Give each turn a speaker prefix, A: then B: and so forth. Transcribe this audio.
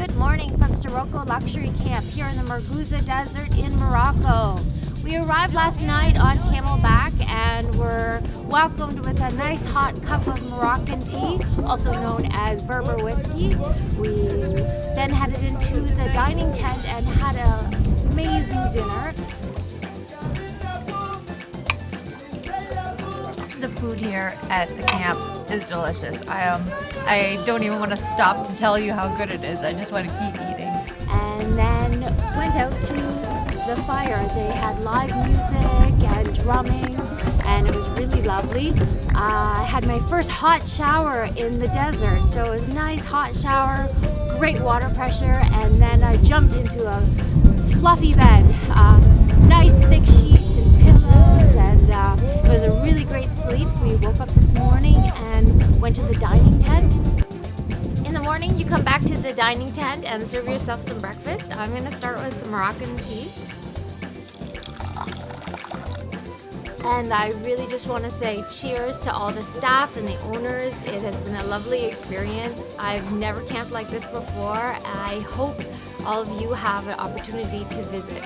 A: Good morning from Sirocco Luxury Camp here in the Merzouga Desert in Morocco. We arrived last night on camelback and were welcomed with a nice hot cup of Moroccan tea, also known as Berber whiskey. We then headed into the dining tent and had an amazing dinner.
B: The food here at the camp is delicious. I don't even want to stop to tell you how good it is. I just want to keep eating.
A: And then went out to the fire. They had live music and drumming, and it was really lovely. I had my first hot shower in the desert, so it was a nice hot shower, great water pressure, and then I jumped into a fluffy bed, nice thick sheets and pillows, and it was a really great sleep. We woke up this morning and went to the dining tent. In the morning, you come back to the dining tent and serve yourself some breakfast. I'm going to start with some Moroccan tea. And I really just want to say cheers to all the staff and the owners. It has been a lovely experience. I've never camped like this before. I hope all of you have an opportunity to visit.